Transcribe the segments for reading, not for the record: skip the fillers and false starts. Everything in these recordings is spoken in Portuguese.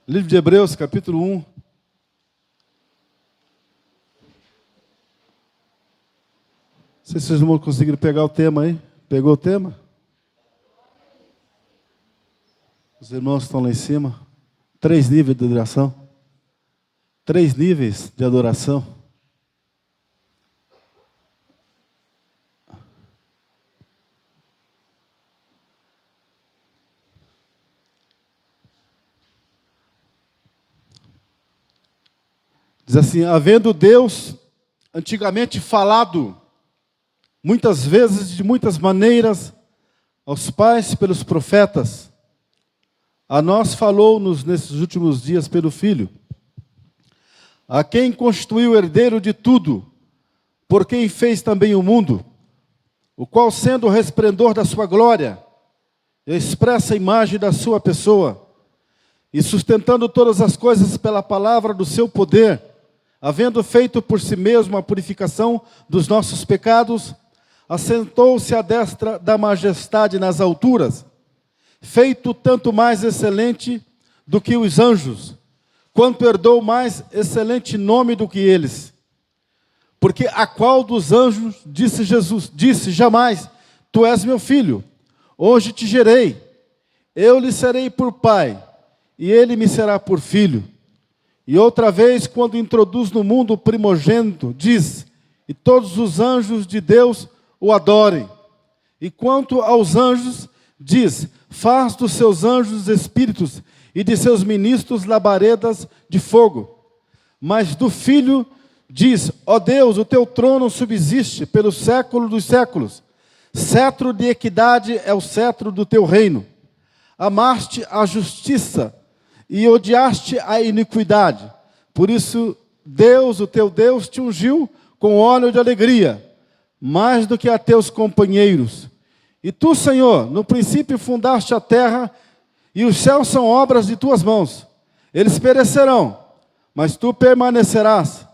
Livro de Hebreus, capítulo 1. Não sei se vocês não vão conseguir pegar o tema aí. Pegou o tema? Os irmãos estão lá em cima. 3 níveis de adoração. 3 níveis de adoração. Diz assim: havendo Deus antigamente falado, muitas vezes, de muitas maneiras, aos pais pelos profetas, a nós falou-nos nesses últimos dias pelo Filho, a quem constituiu herdeiro de tudo, por quem fez também o mundo, o qual, sendo o resplendor da sua glória, e a expressa imagem da sua pessoa, e sustentando todas as coisas pela palavra do seu poder, havendo feito por si mesmo a purificação dos nossos pecados, assentou-se à destra da majestade nas alturas, feito tanto mais excelente do que os anjos, quanto herdou mais excelente nome do que eles. Porque a qual dos anjos disse Jesus, disse jamais: tu és meu filho, hoje te gerei, eu lhe serei por pai, e ele me será por filho. E outra vez, quando introduz no mundo o primogênito, diz: e todos os anjos de Deus o adorem. E quanto aos anjos, diz: faz dos seus anjos espíritos e de seus ministros labaredas de fogo. Mas do Filho diz: ó Deus, o teu trono subsiste pelo século dos séculos. Cetro de equidade é o cetro do teu reino. Amaste a justiça e odiaste a iniquidade. Por isso, Deus, o teu Deus, te ungiu com óleo de alegria, mais do que a teus companheiros. E tu, Senhor, no princípio fundaste a terra, e os céus são obras de tuas mãos. Eles perecerão, mas tu permanecerás.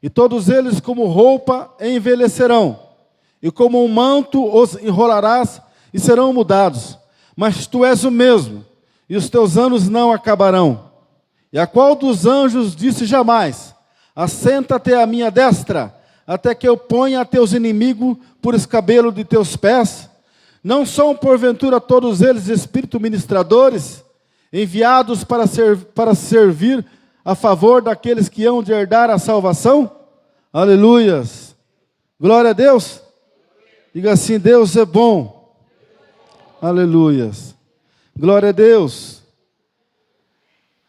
E todos eles como roupa envelhecerão, e como um manto os enrolarás, e serão mudados. Mas tu és o mesmo, e os teus anos não acabarão. E a qual dos anjos disse jamais: assenta-te à minha destra, até que eu ponha a teus inimigos por escabelo de teus pés? Não são porventura todos eles espíritos ministradores, enviados para servir a favor daqueles que hão de herdar a salvação? Aleluias! Glória a Deus! Diga assim: Deus é bom. Aleluias! Glória a Deus.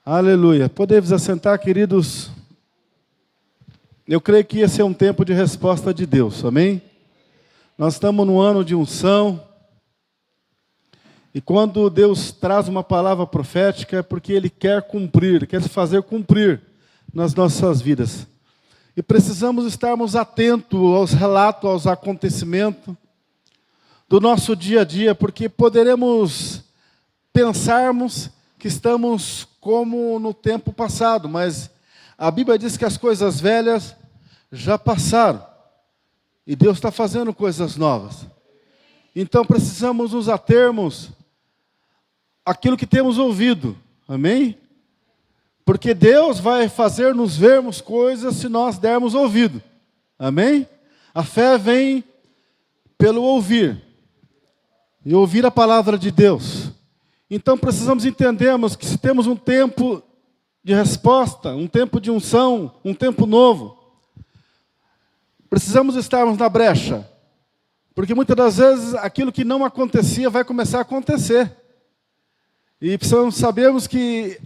Aleluia. Podemos assentar, queridos. Eu creio que ia ser um tempo de resposta de Deus, amém? Nós estamos no ano de unção. E quando Deus traz uma palavra profética, é porque Ele quer cumprir, quer se fazer cumprir nas nossas vidas. E precisamos estarmos atentos aos relatos, aos acontecimentos do nosso dia a dia, porque poderemos pensarmos que estamos como no tempo passado, mas a Bíblia diz que as coisas velhas já passaram, e Deus está fazendo coisas novas. Então precisamos nos atermos àquilo que temos ouvido, amém? Porque Deus vai fazer nos vermos coisas se nós dermos ouvido, amém? A fé vem pelo ouvir, e ouvir a palavra de Deus. Então precisamos entendermos que se temos um tempo de resposta, um tempo de unção, um tempo novo, precisamos estarmos na brecha, porque muitas das vezes aquilo que não acontecia vai começar a acontecer, e precisamos sabermos que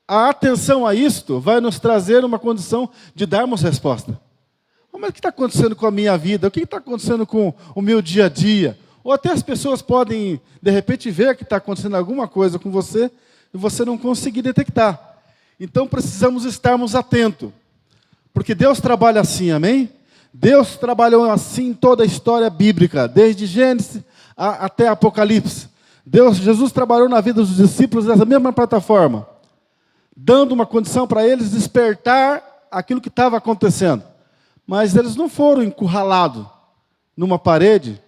a atenção a isto vai nos trazer uma condição de darmos resposta. Mas o que está acontecendo com a minha vida? O que está acontecendo com o meu dia a dia? Ou até as pessoas podem, de repente, ver que está acontecendo alguma coisa com você e você não conseguir detectar. Então, precisamos estarmos atentos. Porque Deus trabalha assim, amém? Deus trabalhou assim em toda a história bíblica, desde Gênesis até Apocalipse. Jesus trabalhou na vida dos discípulos dessa mesma plataforma, dando uma condição para eles despertar aquilo que estava acontecendo. Mas eles não foram encurralados numa parede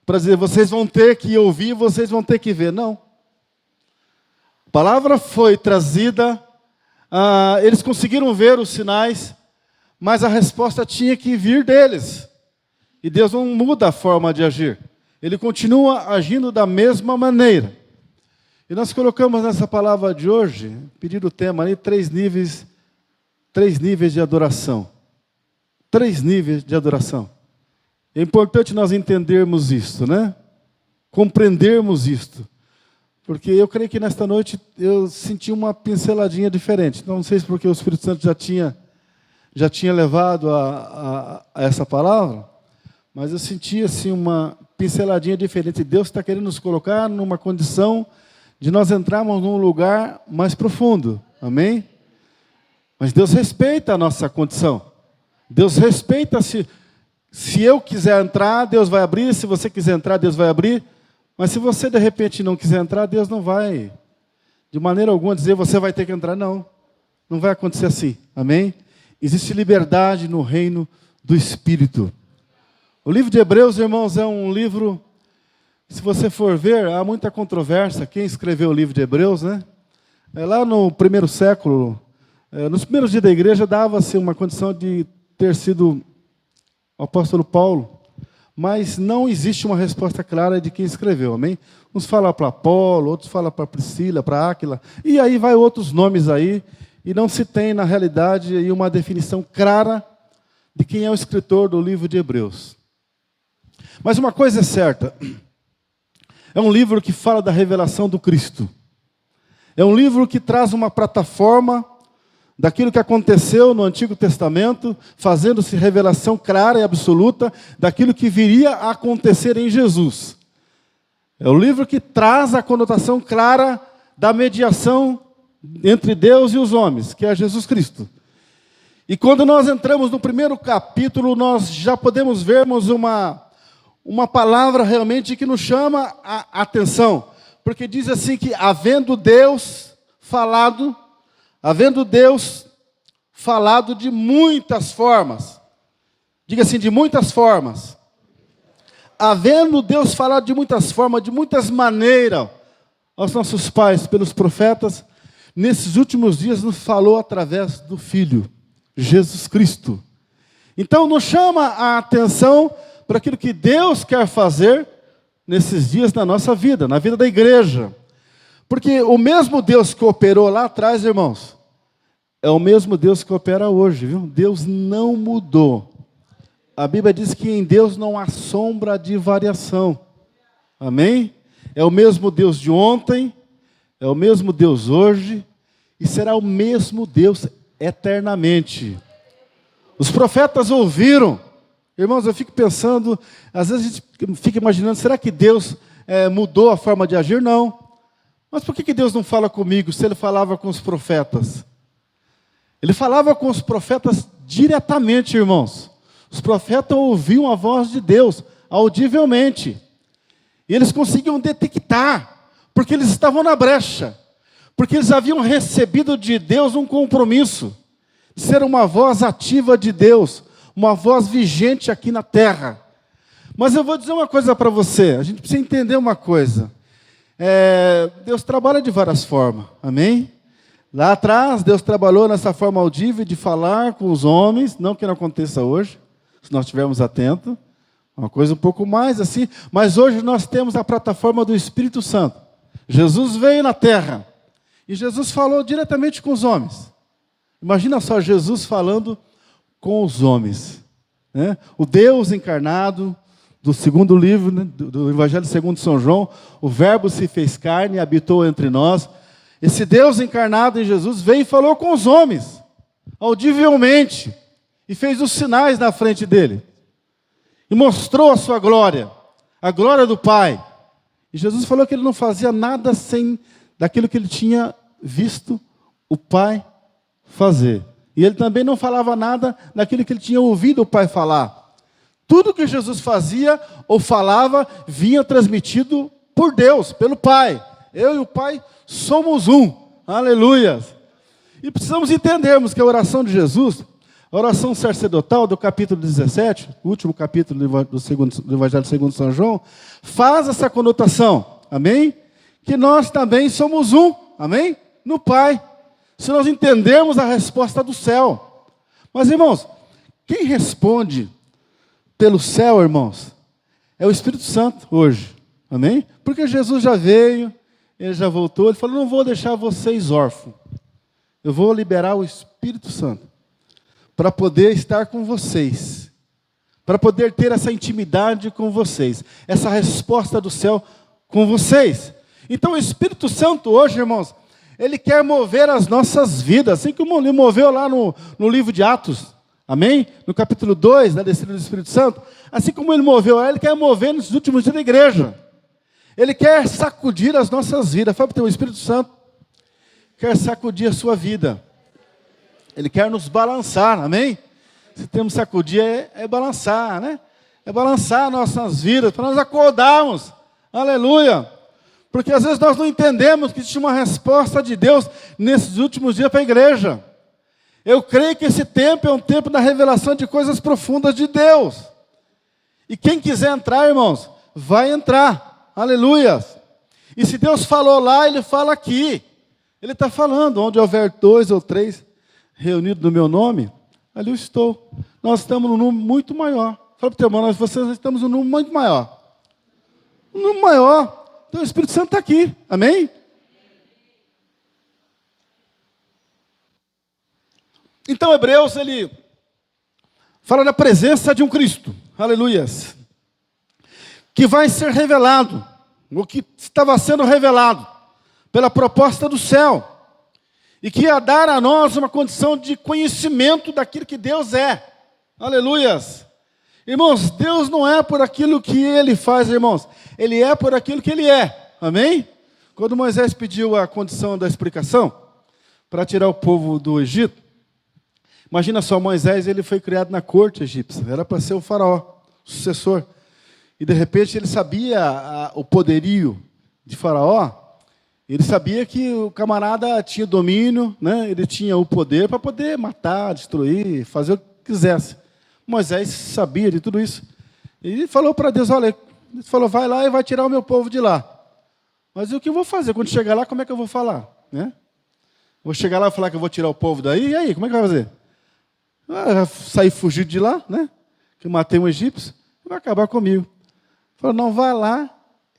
para dizer: vocês vão ter que ouvir, vocês vão ter que ver. Não. A palavra foi trazida Eles conseguiram ver os sinais, mas a resposta tinha que vir deles. E Deus não muda a forma de agir. Ele continua agindo da mesma maneira. E nós colocamos nessa palavra de hoje, pedindo o tema ali, 3 níveis de adoração. 3 níveis de adoração. É importante nós entendermos isto, né? Compreendermos isto. Porque eu creio que nesta noite eu senti uma pinceladinha diferente. Não sei se porque o Espírito Santo já tinha levado a essa palavra, mas eu senti assim uma pinceladinha diferente. Deus está querendo nos colocar numa condição de nós entrarmos num lugar mais profundo. Amém? Mas Deus respeita a nossa condição. Deus respeita se eu quiser entrar, Deus vai abrir. Se você quiser entrar, Deus vai abrir. Mas se você, de repente, não quiser entrar, Deus não vai, de maneira alguma, dizer você vai ter que entrar. Não. Não vai acontecer assim. Amém? Existe liberdade no reino do Espírito. O livro de Hebreus, irmãos, é um livro, se você for ver, há muita controvérsia. Quem escreveu o livro de Hebreus, né? Lá no primeiro século, nos primeiros dias da igreja, dava-se uma condição de ter sido o apóstolo Paulo. Mas não existe uma resposta clara de quem escreveu, amém? Uns falam para Apolo, outros falam para Priscila, para Áquila, e aí vai outros nomes aí, e não se tem, na realidade, aí uma definição clara de quem é o escritor do livro de Hebreus. Mas uma coisa é certa, é um livro que fala da revelação do Cristo. É um livro que traz uma plataforma daquilo que aconteceu no Antigo Testamento, fazendo-se revelação clara e absoluta daquilo que viria a acontecer em Jesus. É o livro que traz a conotação clara da mediação entre Deus e os homens, que é Jesus Cristo. E quando nós entramos no primeiro capítulo, nós já podemos vermos uma palavra realmente que nos chama a atenção, porque diz assim que havendo Deus falado de muitas formas. Diga assim, de muitas formas. Havendo Deus falado de muitas formas, de muitas maneiras, aos nossos pais, pelos profetas, nesses últimos dias nos falou através do Filho, Jesus Cristo. Então nos chama a atenção para aquilo que Deus quer fazer nesses dias na nossa vida, na vida da igreja. Porque o mesmo Deus que operou lá atrás, irmãos, é o mesmo Deus que opera hoje, viu? Deus não mudou. A Bíblia diz que em Deus não há sombra de variação. Amém? É o mesmo Deus de ontem, é o mesmo Deus hoje, e será o mesmo Deus eternamente. Os profetas ouviram. Irmãos, eu fico pensando, às vezes a gente fica imaginando, será que Deus mudou a forma de agir? Não. Mas por que Deus não fala comigo se Ele falava com os profetas? Ele falava com os profetas diretamente, irmãos. Os profetas ouviam a voz de Deus, audivelmente. E eles conseguiam detectar, porque eles estavam na brecha. Porque eles haviam recebido de Deus um compromisso. De ser uma voz ativa de Deus, uma voz vigente aqui na terra. Mas eu vou dizer uma coisa para você, a gente precisa entender uma coisa. Deus trabalha de várias formas, amém? Lá atrás, Deus trabalhou nessa forma audível de falar com os homens, não que não aconteça hoje, se nós estivermos atentos, uma coisa um pouco mais assim, mas hoje nós temos a plataforma do Espírito Santo. Jesus veio na terra, e Jesus falou diretamente com os homens. Imagina só Jesus falando com os homens, né? O Deus encarnado, do segundo livro, né, do Evangelho segundo São João, o Verbo se fez carne e habitou entre nós. Esse Deus encarnado em Jesus veio e falou com os homens, audivelmente, e fez os sinais na frente dele. E mostrou a sua glória, a glória do Pai. E Jesus falou que ele não fazia nada sem daquilo que ele tinha visto o Pai fazer. E ele também não falava nada daquilo que ele tinha ouvido o Pai falar. Tudo que Jesus fazia ou falava vinha transmitido por Deus, pelo Pai. Eu e o Pai somos um. Aleluia. E precisamos entendermos que a oração de Jesus, a oração sacerdotal do capítulo 17, o último capítulo do Evangelho segundo São João, faz essa conotação. Amém? Que nós também somos um. Amém? No Pai. se nós entendermos a resposta do céu. Mas, irmãos, quem responde pelo céu, irmãos, é o Espírito Santo hoje. Amém? Porque Jesus já veio, ele já voltou, ele falou, não vou deixar vocês órfãos. Eu vou liberar o Espírito Santo para poder estar com vocês, para poder ter essa intimidade com vocês, essa resposta do céu com vocês. Então o Espírito Santo hoje, irmãos, ele quer mover as nossas vidas, assim como ele moveu lá no livro de Atos, amém? No capítulo 2, da descida do Espírito Santo, assim como ele moveu, ele quer mover nos últimos dias da igreja. Ele quer sacudir as nossas vidas. Fala para o Espírito Santo quer sacudir a sua vida. Ele quer nos balançar, amém? Se temos sacudir, é balançar, né? É balançar nossas vidas, para nós acordarmos. Aleluia! Porque às vezes nós não entendemos que existe uma resposta de Deus nesses últimos dias para a igreja. Eu creio que esse tempo é um tempo da revelação de coisas profundas de Deus. E quem quiser entrar, irmãos, vai entrar. Aleluia! E se Deus falou lá, Ele fala aqui. Ele está falando, onde houver 2 ou 3 reunidos no meu nome, ali eu estou. Nós estamos num número muito maior. Fala para o teu irmão, vocês estamos num número muito maior. Um número maior. Então o Espírito Santo está aqui. Amém? Então Hebreus, ele fala da presença de um Cristo. Aleluias. Que vai ser revelado. O que estava sendo revelado pela proposta do céu. E que ia dar a nós uma condição de conhecimento daquilo que Deus é. Aleluias. Irmãos, Deus não é por aquilo que Ele faz, irmãos. Ele é por aquilo que Ele é. Amém? Quando Moisés pediu a condição da explicação, para tirar o povo do Egito, imagina só, Moisés, ele foi criado na corte egípcia. Era para ser o faraó, o sucessor. E de repente ele sabia o poderio de faraó. Ele sabia que o camarada tinha domínio, né? Ele tinha o poder para poder matar, destruir, fazer o que quisesse. Moisés sabia de tudo isso. Ele falou para Deus, olha, ele falou, vai lá e vai tirar o meu povo de lá. Mas o que eu vou fazer? Quando chegar lá, como é que eu vou falar? Né? Vou chegar lá e falar que eu vou tirar o povo daí, e aí, como é que vai fazer? Vai sair fugido de lá, né? Que eu matei um egípcio, vai acabar comigo. Falou, não, vai lá.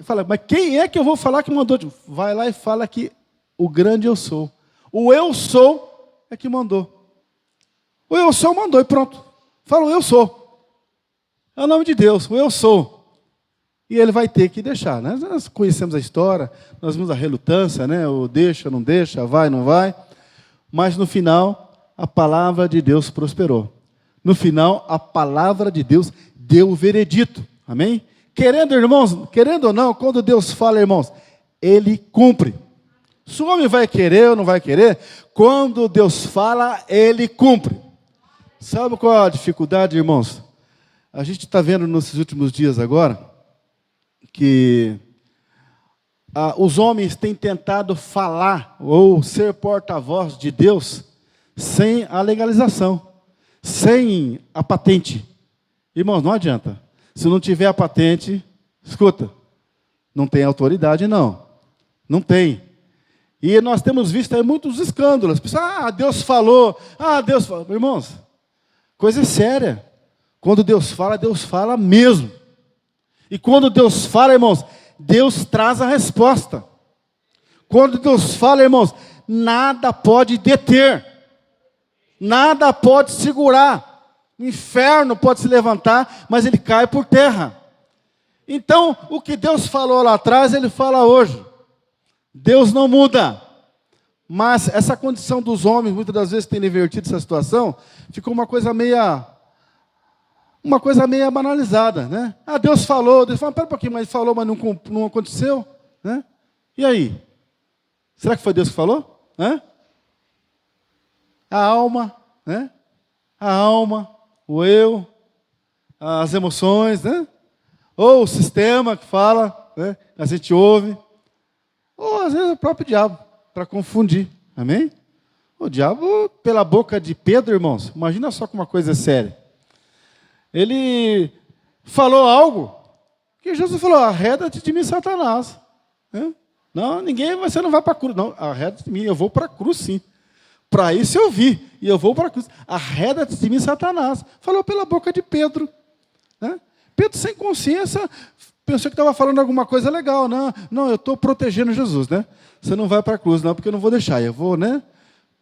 Fala, mas quem é que eu vou falar que mandou? Vai lá e fala que o grande eu sou. O eu sou é que mandou. O eu sou mandou e pronto. Fala o eu sou. É o nome de Deus, o eu sou. E ele vai ter que deixar. Né? Nós conhecemos a história, nós vimos a relutância, né? O deixa, não deixa, vai, não vai. Mas no final, a palavra de Deus prosperou. No final, a palavra de Deus deu o veredito. Amém? Querendo, irmãos, querendo ou não, quando Deus fala, irmãos, Ele cumpre. Se o homem vai querer ou não vai querer, quando Deus fala, Ele cumpre. Sabe qual a dificuldade, irmãos? A gente está vendo nesses últimos dias agora, que os homens têm tentado falar ou ser porta-voz de Deus sem a legalização, sem a patente. Irmãos, não adianta. Se não tiver a patente, escuta, não tem autoridade, não. Não tem. E nós temos visto aí muitos escândalos. Pessoal, Deus falou. Deus falou. Irmãos, coisa séria. Quando Deus fala mesmo. E quando Deus fala, irmãos, Deus traz a resposta. Quando Deus fala, irmãos, nada pode deter. Nada pode segurar. O inferno pode se levantar, mas ele cai por terra. Então, o que Deus falou lá atrás, Ele fala hoje. Deus não muda. Mas essa condição dos homens, muitas das vezes tem invertido essa situação, ficou uma coisa meia banalizada, né? Deus falou, pera um pouquinho, mas Ele falou, mas não aconteceu, né? E aí? Será que foi Deus que falou? A alma, né? A alma, o eu, as emoções, né? Ou o sistema que fala, né? A gente ouve. Ou às vezes o próprio diabo, para confundir. Amém? O diabo, pela boca de Pedro, irmãos, imagina só como uma coisa séria. Ele falou algo que Jesus falou, arreda-te de mim, Satanás. Não, você não vai para a cruz. Não, arreda-te de mim, eu vou para a cruz sim. para isso eu vi, e eu vou para a cruz. Arreda-te de mim, Satanás. Falou pela boca de Pedro. Né? Pedro, sem consciência, pensou que estava falando alguma coisa legal. Não, eu estou protegendo Jesus. Né? Você não vai para a cruz, não, porque eu não vou deixar. Eu vou, né?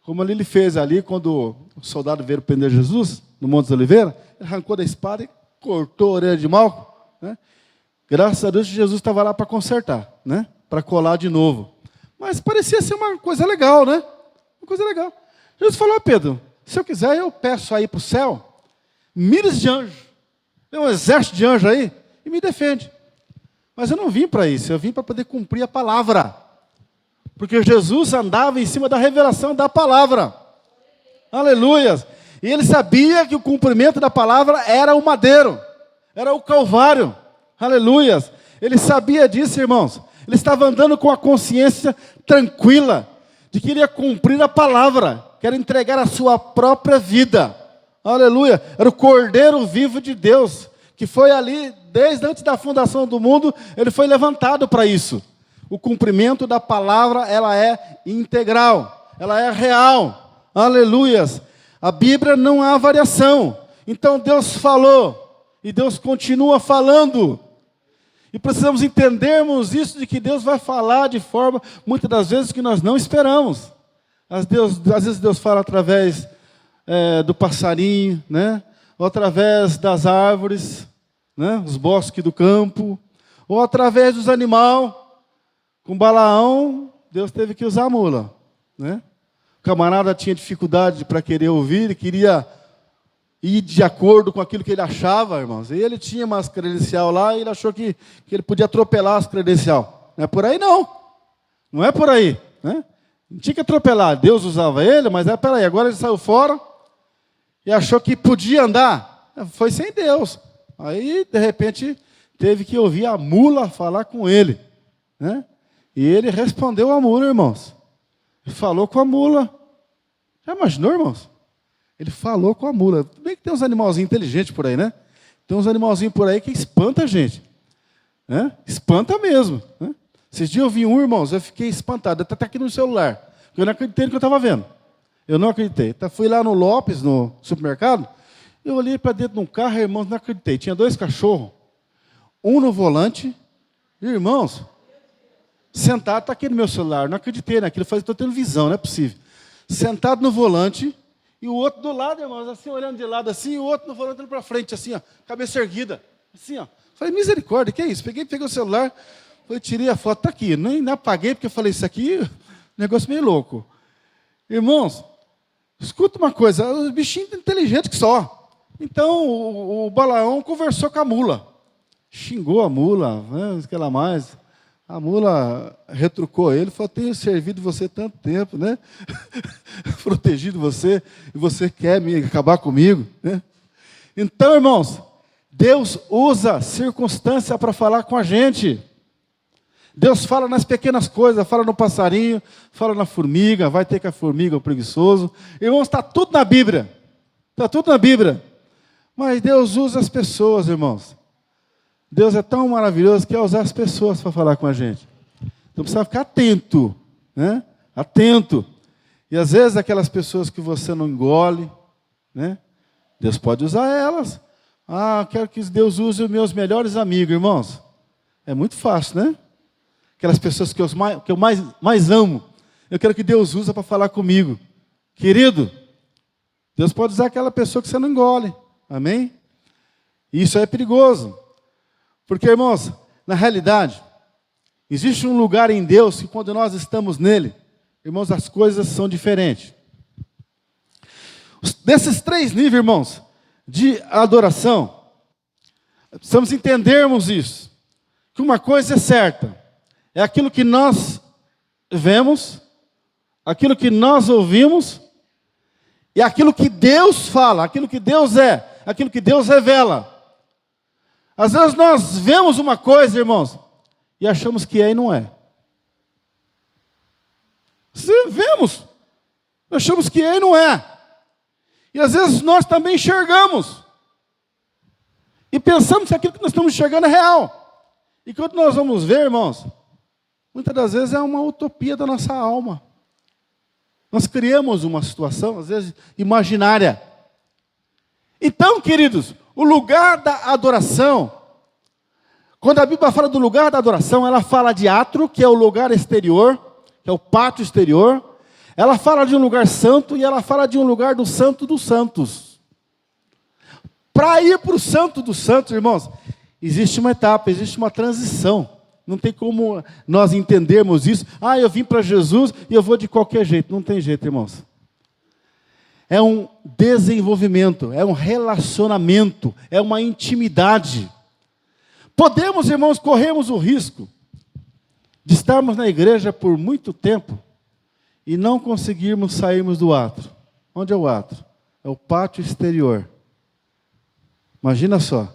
Como ele fez ali, quando o soldado veio prender Jesus, no Monte das Oliveiras, ele arrancou da espada e cortou a orelha de Malco. Né? Graças a Deus, Jesus estava lá para consertar, né? Para colar de novo. Mas parecia ser uma coisa legal, né? Uma coisa legal. Jesus falou: Pedro, se eu quiser, eu peço aí para o céu milhares de anjos. Tem um exército de anjos aí e me defende. Mas eu não vim para isso, eu vim para poder cumprir a palavra. Porque Jesus andava em cima da revelação da palavra. Aleluia! E ele sabia que o cumprimento da palavra era o madeiro, era o calvário. Aleluia! Ele sabia disso, irmãos. Ele estava andando com a consciência tranquila de que iria cumprir a palavra, que era entregar a sua própria vida. Aleluia! Era o Cordeiro vivo de Deus, que foi ali, desde antes da fundação do mundo, ele foi levantado para isso. O cumprimento da palavra, ela é integral, ela é real. Aleluias! A Bíblia não há variação. Então Deus falou, e Deus continua falando. E precisamos entendermos isso, de que Deus vai falar de forma, muitas das vezes, que nós não esperamos. Às vezes Deus fala através do passarinho, né? Ou através das árvores, né? Os bosques do campo, ou através dos animais. Com Balaão, Deus teve que usar a mula. Né? O camarada tinha dificuldade para querer ouvir, ele queria ir de acordo com aquilo que ele achava, irmãos. E ele tinha umas credencial lá, e ele achou que ele podia atropelar as credencial. Não é por aí, não. Não é por aí. Né? Não tinha que atropelar. Deus usava ele, mas peraí, agora ele saiu fora e achou que podia andar. Foi sem Deus. Aí, de repente, teve que ouvir a mula falar com ele. Né? E ele respondeu a mula, irmãos. Ele falou com a mula. Já imaginou, irmãos? Ele falou com a mula. Tudo bem que tem uns animalzinhos inteligentes por aí, né? Tem uns animalzinhos por aí que espanta a gente. Né? Espanta mesmo. Né? Esses dias eu vi um, irmãos, eu fiquei espantado. Até está aqui no celular. Eu não acreditei no que eu estava vendo. Eu não acreditei. Então, fui lá no Lopes, no supermercado. Eu olhei para dentro de um carro, irmãos, não acreditei. Tinha 2 cachorros. Um no volante. Irmãos, sentado, está aqui no meu celular. Não acreditei naquilo. Eu estou tendo visão, não é possível. Sentado no volante. E o outro do lado, irmãos, assim, olhando de lado assim, e o outro no volante olhando para frente, assim, ó, cabeça erguida. Assim, ó. Falei: misericórdia, que é isso? Peguei o celular, tirei a foto, está aqui. Nem apaguei, porque eu falei: isso aqui, negócio meio louco. Irmãos, escuta uma coisa, os bichinhos inteligentes que só. Então, o Balaão conversou com a mula. Xingou a mula, né, que ela mais. A mula retrucou ele, falou: tenho servido você tanto tempo, né? Protegido você, e você quer acabar comigo, né? Então, irmãos, Deus usa circunstância para falar com a gente. Deus fala nas pequenas coisas, fala no passarinho, fala na formiga, vai ter que a formiga, o preguiçoso. Irmãos, está tudo na Bíblia. Está tudo na Bíblia. Mas Deus usa as pessoas, irmãos. Deus é tão maravilhoso que quer usar as pessoas para falar com a gente. Então precisa ficar atento, né? Atento. E às vezes aquelas pessoas que você não engole, né? Deus pode usar elas. Quero que Deus use os meus melhores amigos, irmãos. É muito fácil, né? Aquelas pessoas que eu mais amo. Eu quero que Deus use para falar comigo. Querido, Deus pode usar aquela pessoa que você não engole. Amém? E isso é perigoso. Porque, irmãos, na realidade, existe um lugar em Deus que quando nós estamos nele, irmãos, as coisas são diferentes. Desses 3 níveis, irmãos, de adoração, precisamos entendermos isso. Que uma coisa é certa, é aquilo que nós vemos, aquilo que nós ouvimos, e aquilo que Deus fala, aquilo que Deus é, aquilo que Deus revela. Às vezes nós vemos uma coisa, irmãos, e achamos que é e não é. Vemos, achamos que é e não é. E às vezes nós também enxergamos. E pensamos que aquilo que nós estamos enxergando é real. E quando nós vamos ver, irmãos, muitas das vezes é uma utopia da nossa alma. Nós criamos uma situação, às vezes, imaginária. Então, queridos, o lugar da adoração, quando a Bíblia fala do lugar da adoração, ela fala de átrio, que é o lugar exterior, que é o pátio exterior. Ela fala de um lugar santo e ela fala de um lugar do santo dos santos. Para ir para o santo dos santos, irmãos, existe uma etapa, existe uma transição. Não tem como nós entendermos isso. Ah, eu vim para Jesus e eu vou de qualquer jeito. Não tem jeito, irmãos. É um desenvolvimento, é um relacionamento, é uma intimidade. Podemos, irmãos, corremos o risco de estarmos na igreja por muito tempo e não conseguirmos sairmos do átrio. Onde é o átrio? É o pátio exterior. Imagina só,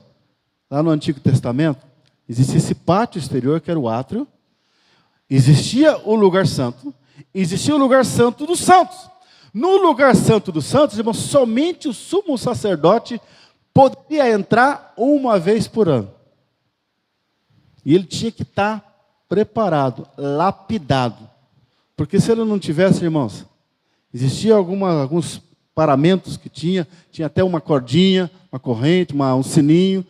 lá no Antigo Testamento, existia esse pátio exterior, que era o átrio, existia o lugar santo, existia o lugar santo dos santos. No lugar santo dos santos, irmãos, somente o sumo sacerdote poderia entrar uma vez por ano. E ele tinha que estar preparado, lapidado. Porque se ele não tivesse, irmãos, existia alguns paramentos que tinha até uma cordinha, uma corrente, um sininho,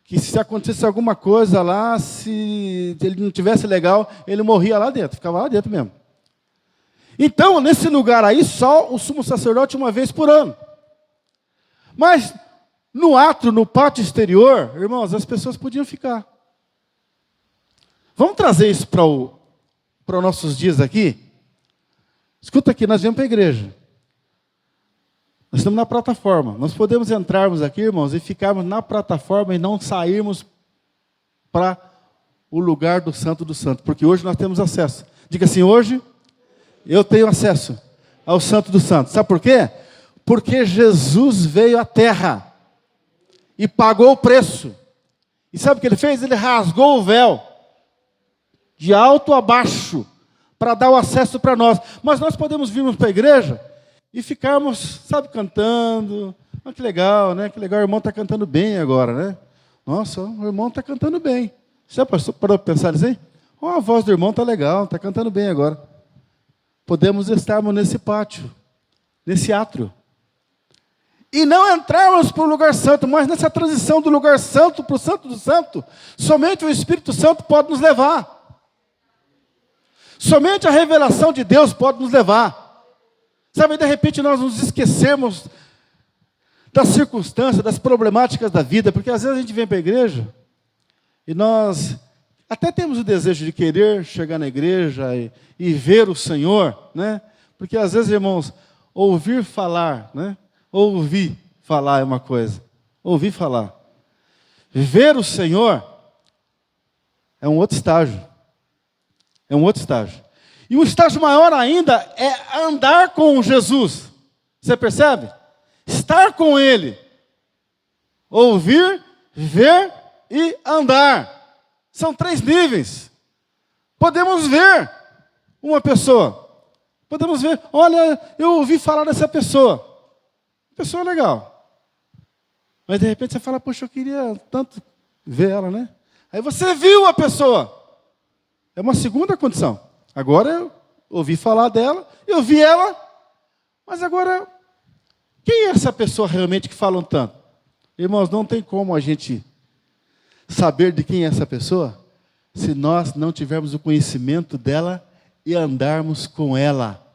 que se acontecesse alguma coisa lá, se ele não tivesse legal, ele morria lá dentro, ficava lá dentro mesmo. Então, nesse lugar aí, só o sumo sacerdote uma vez por ano. Mas, no átrio, no pátio exterior, irmãos, as pessoas podiam ficar. Vamos trazer isso para os nossos dias aqui? Escuta aqui, nós viemos para a igreja. Nós estamos na plataforma. Nós podemos entrarmos aqui, irmãos, e ficarmos na plataforma e não sairmos para o lugar do Santo do Santo. Porque hoje nós temos acesso. Diga assim, hoje eu tenho acesso ao Santo do Santo. Sabe por quê? Porque Jesus veio à terra e pagou o preço. E sabe o que ele fez? Ele rasgou o véu de alto a baixo para dar o acesso para nós. Mas nós podemos virmos para a igreja e ficarmos, sabe, cantando. Ah, que legal, né? Que legal, o irmão está cantando bem agora, né? Nossa, o irmão está cantando bem. Já parou para pensar assim? Oh, a voz do irmão está legal, está cantando bem agora. Podemos estarmos nesse pátio, nesse átrio. E não entrarmos para o lugar santo, mas nessa transição do lugar santo para o santo do santo, somente o Espírito Santo pode nos levar. Somente a revelação de Deus pode nos levar. Sabe, de repente nós nos esquecemos das circunstâncias, das problemáticas da vida, porque às vezes a gente vem para a igreja e nós até temos o desejo de querer chegar na igreja e ver o Senhor, né? Porque às vezes, irmãos, ouvir falar, né? Ouvir falar é uma coisa, ouvir falar. Ver o Senhor é um outro estágio. É um outro estágio. E um estágio maior ainda é andar com Jesus. Você percebe? Estar com Ele. Ouvir, ver e andar. São 3 níveis. Podemos ver uma pessoa. Podemos ver, olha, eu ouvi falar dessa pessoa. Pessoa legal. Mas de repente você fala, poxa, eu queria tanto ver ela, né? Aí você viu a pessoa. É uma segunda condição. Agora eu ouvi falar dela, eu vi ela, mas agora, quem é essa pessoa realmente que falam tanto? Irmãos, não tem como a gente saber de quem é essa pessoa se nós não tivermos o conhecimento dela e andarmos com ela.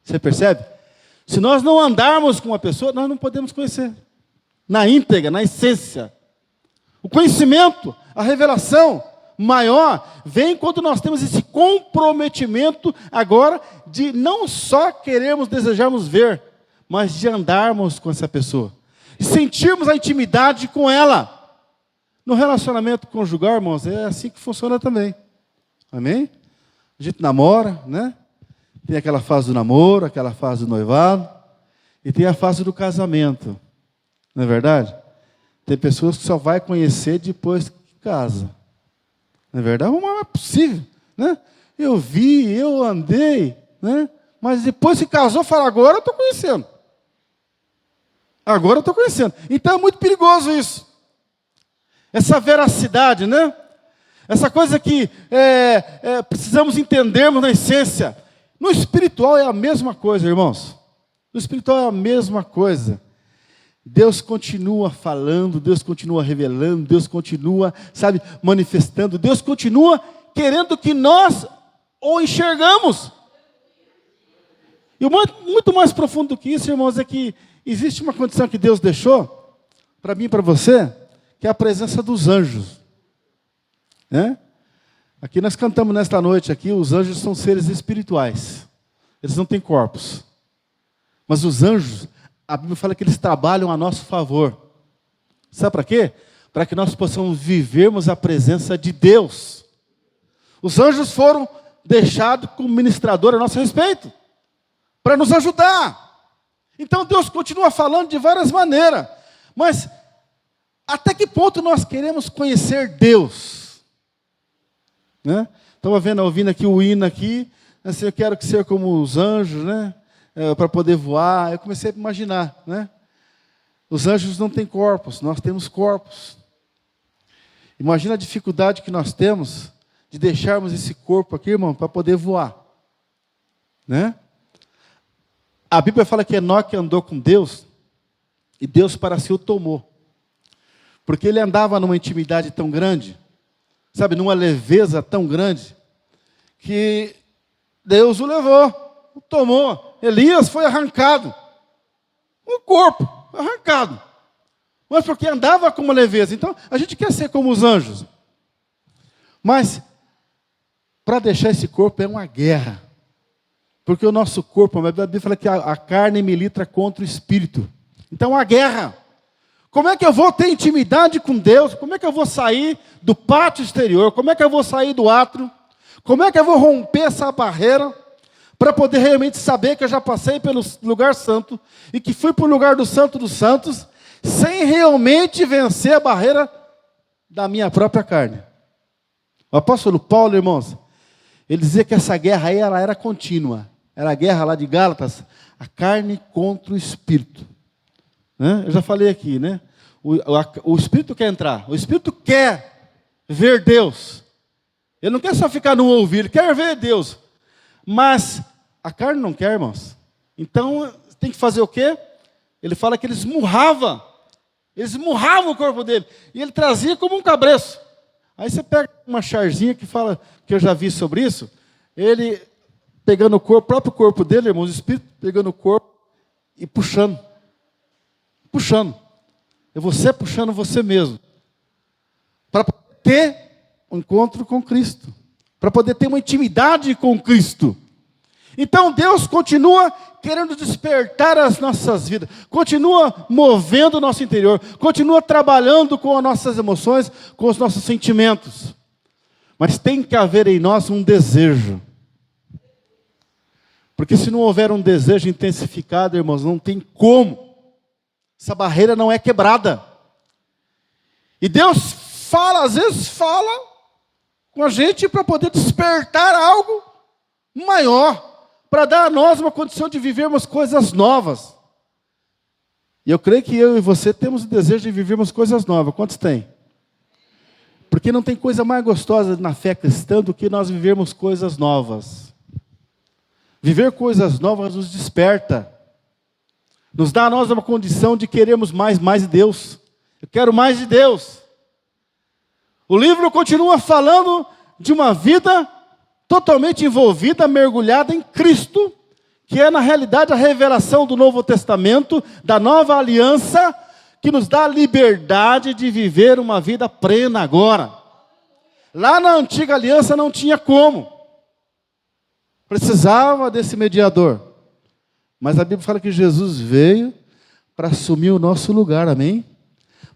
Você percebe? Se nós não andarmos com uma pessoa, nós não podemos conhecer. Na íntegra, na essência. O conhecimento, a revelação maior vem quando nós temos esse comprometimento agora de não só queremos, desejarmos ver, mas de andarmos com essa pessoa. E sentirmos a intimidade com ela. No relacionamento conjugal, irmãos, é assim que funciona também. Amém? A gente namora, né? Tem aquela fase do namoro, aquela fase do noivado, e tem a fase do casamento. Não é verdade? Tem pessoas que só vai conhecer depois que casa. Não é verdade? Mas não é possível, né? Eu vi, eu andei, né? Mas depois que casou, fala, agora eu estou conhecendo. Agora eu estou conhecendo. Então é muito perigoso isso. Essa veracidade, né? Essa coisa que precisamos entendermos na essência. No espiritual é a mesma coisa, irmãos. No espiritual é a mesma coisa. Deus continua falando, Deus continua revelando, Deus continua, sabe, manifestando, Deus continua querendo que nós o enxergamos. E o muito mais profundo do que isso, irmãos, é que existe uma condição que Deus deixou para mim e para você, que é a presença dos anjos. Né? Aqui nós cantamos nesta noite, aqui os anjos são seres espirituais. Eles não têm corpos. Mas os anjos, a Bíblia fala que eles trabalham a nosso favor. Sabe para quê? Para que nós possamos vivermos a presença de Deus. Os anjos foram deixados como ministrador a nosso respeito, para nos ajudar. Então Deus continua falando de várias maneiras. Mas até que ponto nós queremos conhecer Deus? Né? Estava ouvindo aqui o hino aqui, assim, eu quero ser como os anjos, né? Para poder voar. Eu comecei a imaginar, né? Os anjos não têm corpos, nós temos corpos. Imagina a dificuldade que nós temos de deixarmos esse corpo aqui, irmão, para poder voar. Né? A Bíblia fala que Enoque andou com Deus e Deus para si o tomou. Porque ele andava numa intimidade tão grande, sabe, numa leveza tão grande, que Deus o levou, o tomou. Elias foi arrancado, o corpo arrancado, mas porque andava com uma leveza. Então, a gente quer ser como os anjos, mas para deixar esse corpo é uma guerra, porque o nosso corpo, a Bíblia fala que a carne milita contra o espírito. Então, a guerra. Como é que eu vou ter intimidade com Deus? Como é que eu vou sair do pátio exterior? Como é que eu vou sair do átrio? Como é que eu vou romper essa barreira para poder realmente saber que eu já passei pelo lugar santo e que fui para o lugar do santo dos santos, sem realmente vencer a barreira da minha própria carne? O apóstolo Paulo, irmãos, ele dizia que essa guerra aí ela era contínua. Era a guerra lá de Gálatas, a carne contra o espírito. Né? Eu já falei aqui, né? O espírito quer entrar, o espírito quer ver Deus. Ele não quer só ficar no ouvir, ele quer ver Deus. Mas a carne não quer, irmãos. Então tem que fazer o quê? Ele fala que ele esmurrava o corpo dele. E ele trazia como um cabreço. Aí você pega uma charzinha que fala, que eu já vi sobre isso, ele pegando o corpo, o próprio corpo dele, irmãos, o espírito pegando o corpo e puxando. Puxando. É você puxando você mesmo. Para ter um encontro com Cristo. Para poder ter uma intimidade com Cristo. Então Deus continua querendo despertar as nossas vidas. Continua movendo o nosso interior. Continua trabalhando com as nossas emoções, com os nossos sentimentos. Mas tem que haver em nós um desejo. Porque se não houver um desejo intensificado, irmãos, não tem como. Essa barreira não é quebrada. E Deus fala, às vezes fala com a gente para poder despertar algo maior, para dar a nós uma condição de vivermos coisas novas. E eu creio que eu e você temos o desejo de vivermos coisas novas. Quantos têm? Porque não tem coisa mais gostosa na fé cristã do que nós vivermos coisas novas. Viver coisas novas nos desperta. Nos dá a nós uma condição de querermos mais de Deus. Eu quero mais de Deus. O livro continua falando de uma vida totalmente envolvida, mergulhada em Cristo, que é na realidade a revelação do Novo Testamento, da nova aliança, que nos dá a liberdade de viver uma vida plena agora. Lá na antiga aliança não tinha como. Precisava desse mediador. Mas a Bíblia fala que Jesus veio para assumir o nosso lugar, amém?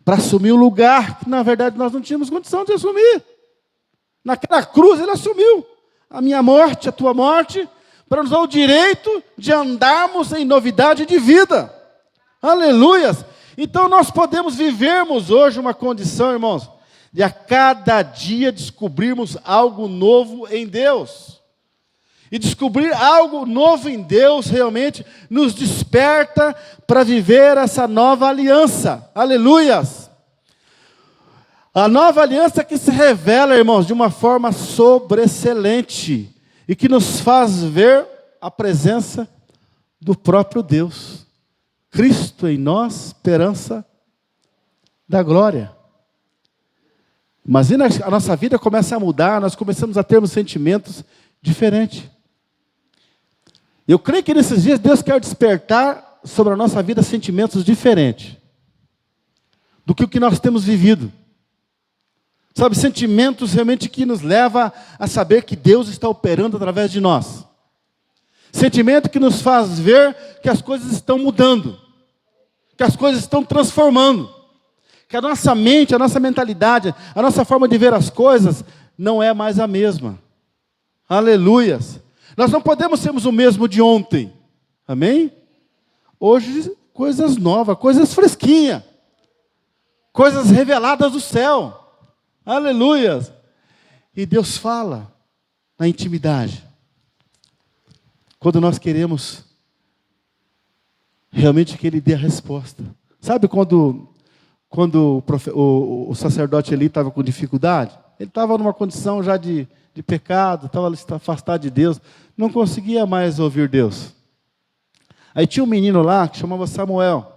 Para assumir o lugar que, na verdade, nós não tínhamos condição de assumir. Naquela cruz, Ele assumiu a minha morte, a tua morte, para nos dar o direito de andarmos em novidade de vida. Aleluias! Então, nós podemos vivermos hoje uma condição, irmãos, de a cada dia descobrirmos algo novo em Deus. E descobrir algo novo em Deus realmente nos desperta para viver essa nova aliança. Aleluias! A nova aliança que se revela, irmãos, de uma forma sobreexcelente. E que nos faz ver a presença do próprio Deus. Cristo em nós, esperança da glória. Imagina, a nossa vida começa a mudar, nós começamos a termos sentimentos diferentes. Eu creio que nesses dias Deus quer despertar sobre a nossa vida sentimentos diferentes do que o que nós temos vivido. Sabe, sentimentos realmente que nos levam a saber que Deus está operando através de nós. Sentimento que nos faz ver que as coisas estão mudando, que as coisas estão transformando, que a nossa mente, a nossa mentalidade, a nossa forma de ver as coisas não é mais a mesma. Aleluias! Nós não podemos sermos o mesmo de ontem. Amém? Hoje, coisas novas, coisas fresquinhas, coisas reveladas do céu. Aleluias! E Deus fala na intimidade. Quando nós queremos realmente que Ele dê a resposta. Sabe quando o sacerdote Eli estava com dificuldade? Ele estava numa condição já de pecado, estava afastado de Deus, não conseguia mais ouvir Deus. Aí tinha um menino lá que chamava Samuel,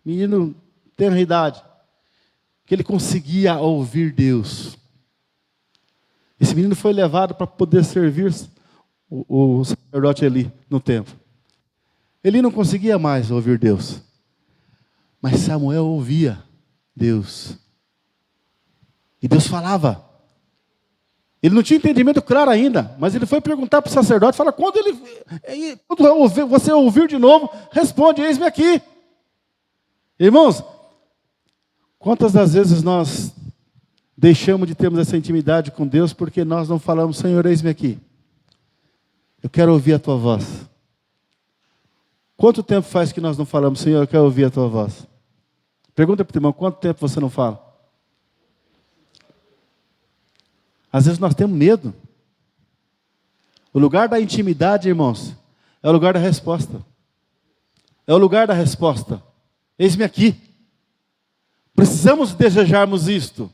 menino tenra idade, que ele conseguia ouvir Deus. Esse menino foi levado para poder servir o sacerdote Eli no templo. Ele não conseguia mais ouvir Deus, mas Samuel ouvia Deus. E Deus falava. Ele não tinha entendimento claro ainda, mas ele foi perguntar para o sacerdote, fala, quando você ouvir de novo, responde, eis-me aqui. Irmãos, quantas das vezes nós deixamos de termos essa intimidade com Deus porque nós não falamos, Senhor, eis-me aqui. Eu quero ouvir a tua voz. Quanto tempo faz que nós não falamos, Senhor, eu quero ouvir a tua voz? Pergunta para o irmão, quanto tempo você não fala? Às vezes nós temos medo. O lugar da intimidade, irmãos, é o lugar da resposta. É o lugar da resposta. Eis-me aqui. Precisamos desejarmos isto.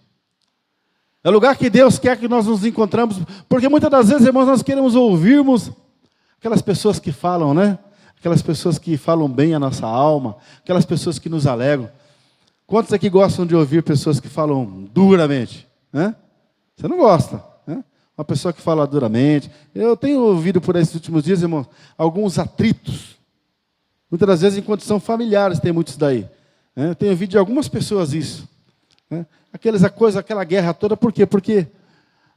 É o lugar que Deus quer que nós nos encontramos, porque muitas das vezes, irmãos, nós queremos ouvirmos aquelas pessoas que falam, né? Aquelas pessoas que falam bem a nossa alma, aquelas pessoas que nos alegram. Quantos aqui gostam de ouvir pessoas que falam duramente, né? Você não gosta, né? Uma pessoa que fala duramente. Eu tenho ouvido por esses últimos dias, irmãos, alguns atritos. Muitas das vezes em condição familiares tem muitos daí. Né? Eu tenho ouvido de algumas pessoas isso. Né? Aquela guerra toda, por quê? Porque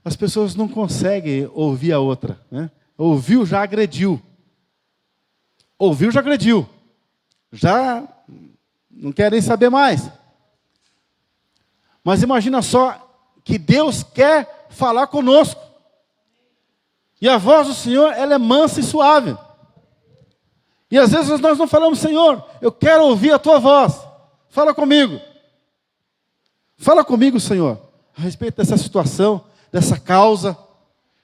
as pessoas não conseguem ouvir a outra. Né? Ouviu, já agrediu. Ouviu, já agrediu. Já não quer nem saber mais. Mas imagina só que Deus quer falar conosco. E a voz do Senhor, ela é mansa e suave. E às vezes nós não falamos, Senhor, eu quero ouvir a tua voz. Fala comigo. Fala comigo, Senhor, a respeito dessa situação, dessa causa.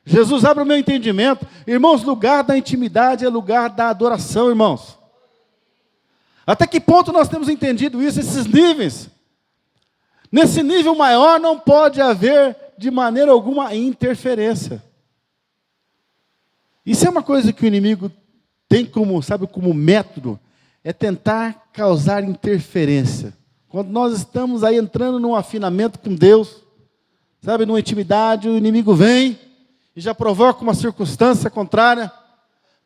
Jesus, abre o meu entendimento. Irmãos, lugar da intimidade é lugar da adoração, irmãos. Até que ponto nós temos entendido isso, esses níveis? Nesse nível maior não pode haver de maneira alguma interferência. Isso é uma coisa que o inimigo tem como método, é tentar causar interferência. Quando nós estamos aí entrando num afinamento com Deus, numa intimidade, o inimigo vem e já provoca uma circunstância contrária